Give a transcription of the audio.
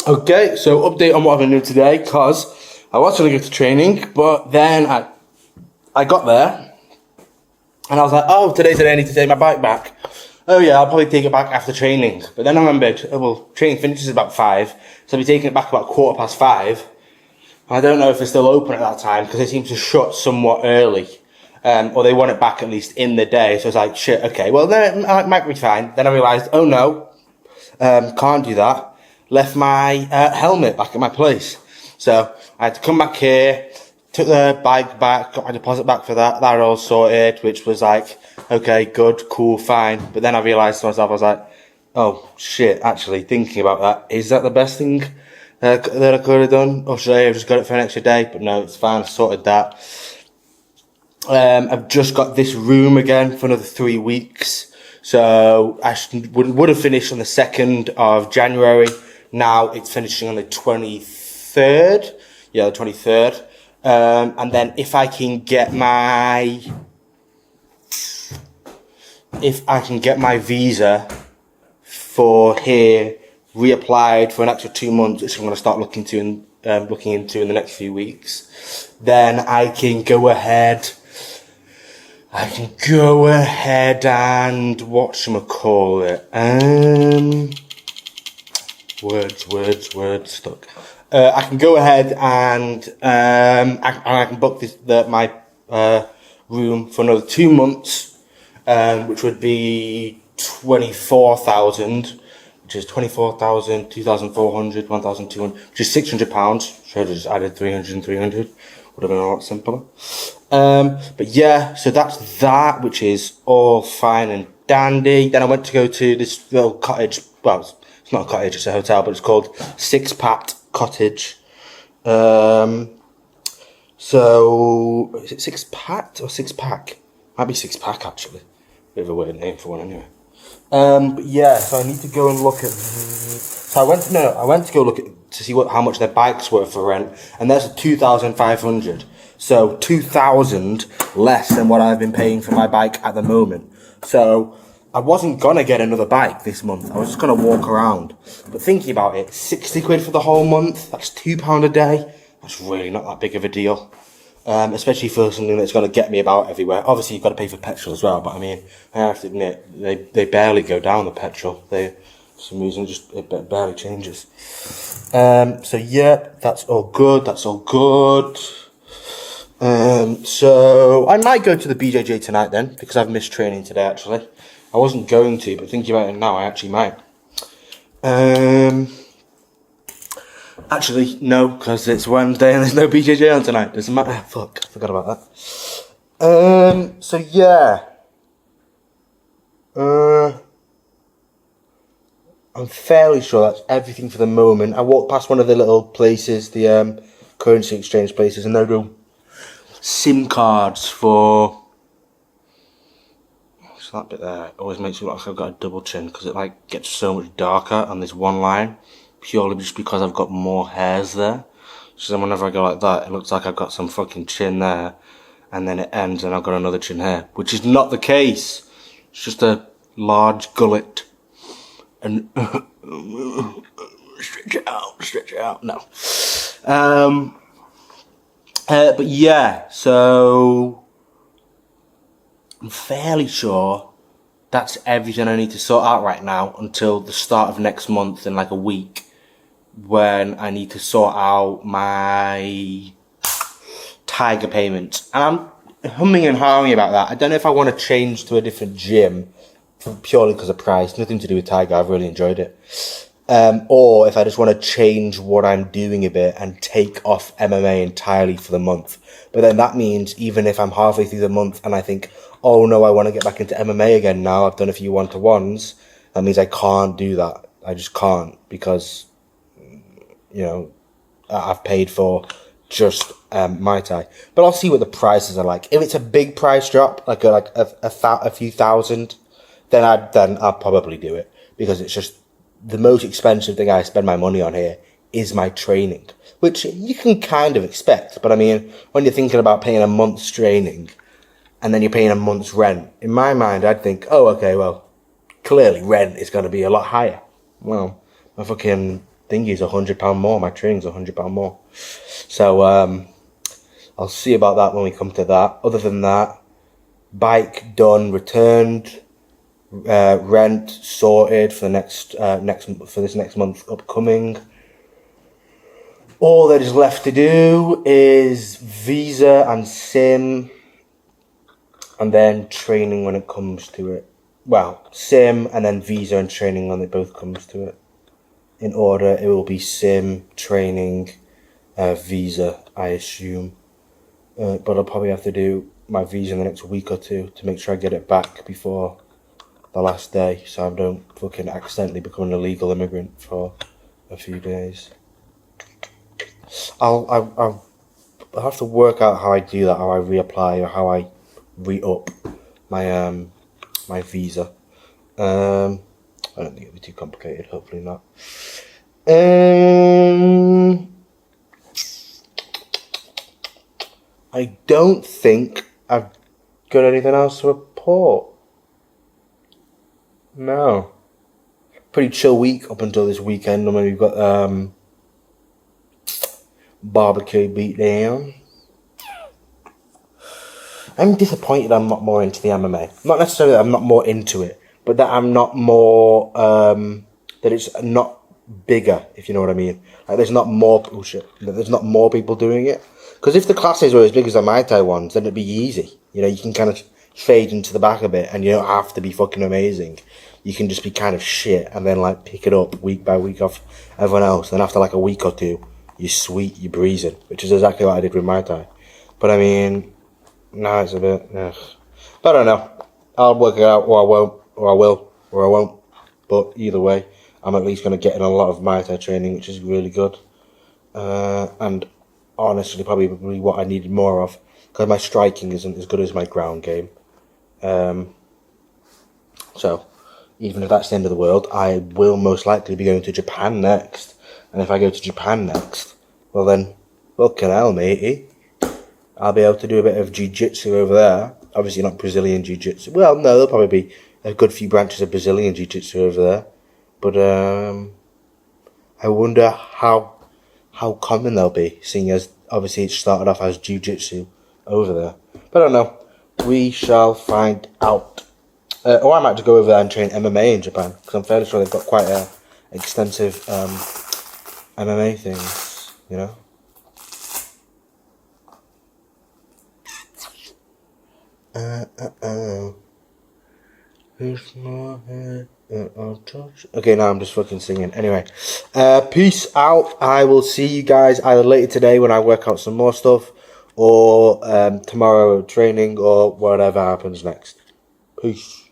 Okay, so update on what I'm going to do today, because I was going to go to training, but then I got there, and I was like, oh, today's the day I need to take my bike back. Oh yeah, I'll probably take it back after training. But then I remembered, well, training finishes about 5, so I'll be taking it back about 5:15. I don't know if they're still open at that time, because they seem to shut somewhat early. Or they want it back at least in the day, so I was like, shit, okay, well then it might be fine. Then I realised, oh no, can't do that. Left my helmet back at my place. So I had to come back here, took the bike back, got my deposit back for that all sorted, which was like, okay, good, cool, fine. But then I realised to myself, I was like, oh shit, actually thinking about that, is that the best thing that I could have done? Or should I have just got it for an extra day? But no, it's fine, I sorted that. I've just got this room again for another 3 weeks. So I would have finished on the 2nd of January. Now it's finishing on the 23rd. Yeah, the 23rd. And then if I can get my visa for here reapplied for an extra 2 months, which I'm going to start looking into in the next few weeks, then I can go ahead and whatchamacallit, words stuck. I can go ahead and I can book my room for another 2 months, which would be 24,000, which is 24,000, 2,400, 1,200, which is £600. Should have just added 300 and 300. Would have been a lot simpler. But yeah, so that's that, which is all fine and dandy. Then I went to go to this little cottage. Well, it's not a cottage, it's a hotel, but it's called Six Pat Cottage. So is it Six Pat or Six Pack? Might be Six Pack actually. Bit of a weird name for one anyway. But yeah, so I need to go and look at. So I went to go look to see how much their bikes were for rent, and that's 2,500. So 2,000 less than what I've been paying for my bike at the moment. So I wasn't gonna get another bike this month. I was just gonna walk around. But thinking about it, 60 quid for the whole month. That's £2 a day. That's really not that big of a deal. Especially for something that's going to get me about everywhere. Obviously, you've got to pay for petrol as well, but I mean, I have to admit, they barely go down, the petrol. For some reason, it barely changes. So yeah, that's all good, so I might go to the BJJ tonight then, because I've missed training today, actually. I wasn't going to, but thinking about it now, I actually might. Actually, no, because it's Wednesday and there's no BJJ on tonight. Doesn't matter. Fuck, I forgot about that. So yeah. I'm fairly sure that's everything for the moment. I walked past one of the little places, the currency exchange places, and they'll do SIM cards for. So that bit there always makes me look like I've got a double chin, because it like gets so much darker on this one line. Purely just because I've got more hairs there. So then whenever I go like that, it looks like I've got some fucking chin there. And then it ends and I've got another chin here. Which is not the case. It's just a large gullet. And stretch it out. No. But yeah, so I'm fairly sure that's everything I need to sort out right now until the start of next month in like a week, when I need to sort out my Tiger payments. And I'm humming and hawing about that. I don't know if I want to change to a different gym purely because of price. Nothing to do with Tiger, I've really enjoyed it. Or if I just want to change what I'm doing a bit and take off MMA entirely for the month. But then that means even if I'm halfway through the month and I think, oh no, I want to get back into MMA again now, I've done a few one-to-ones, that means I can't do that. I just can't, because you know, I've paid for just Muay Thai. But I'll see what the prices are like. If it's a big price drop, like a few thousand, then I'll probably do it, because it's just the most expensive thing I spend my money on here is my training, which you can kind of expect. But I mean, when you're thinking about paying a month's training and then you're paying a month's rent, in my mind, I'd think, oh, okay, well, clearly rent is going to be a lot higher. Well, my fucking thingy's £100 more. My training's £100 more. So I'll see about that when we come to that. Other than that, bike done, returned, rent sorted for the next month upcoming. All that is left to do is visa and sim, and then training when it comes to it. Well, sim and then visa and training when it both comes to it. In order, it will be sim, training, visa, I assume. But I'll probably have to do my visa in the next week or two to make sure I get it back before the last day, so I don't fucking accidentally become an illegal immigrant for a few days. I'll have to work out how I do that, how I reapply or how I re-up my my visa. I don't think it'll be too complicated. Hopefully not. I don't think I've got anything else to report. No. Pretty chill week up until this weekend. I mean, we've got barbecue beat down. I'm disappointed I'm not more into the MMA. Not necessarily that I'm not more into it, but that I'm not more, that it's not bigger, if you know what I mean. Like, there's not more, there's not more people doing it. Because if the classes were as big as the Muay Thai ones, then it'd be easy. You know, you can kind of fade into the back a bit, and you don't have to be fucking amazing. You can just be kind of shit, and then, like, pick it up week by week off everyone else. Then after, like, a week or two, you're sweet, you're breezing, which is exactly what I did with Muay Thai. But, I mean, now it's a bit, ugh. But I don't know. I'll work it out, or I won't, or I will, or I won't. But either way, I'm at least going to get in a lot of Muay Thai training, which is really good. And honestly, probably what I needed more of, because my striking isn't as good as my ground game. So, even if that's the end of the world, I will most likely be going to Japan next. And if I go to Japan next, well then, fucking hell, matey. I'll be able to do a bit of jiu-jitsu over there. Obviously not Brazilian jiu-jitsu. Well, no, there'll probably be a good few branches of Brazilian jiu-jitsu over there. But I wonder how common they'll be, seeing as obviously it started off as jiu-jitsu over there. But I don't know. We shall find out. Or I might just go over there and train MMA in Japan, because I'm fairly sure they've got quite a extensive MMA things, you know. Who's my head? I'll touch. Okay, now I'm just fucking singing. Anyway, peace out. I will see you guys either later today when I work out some more stuff, or tomorrow training, or whatever happens next. Peace.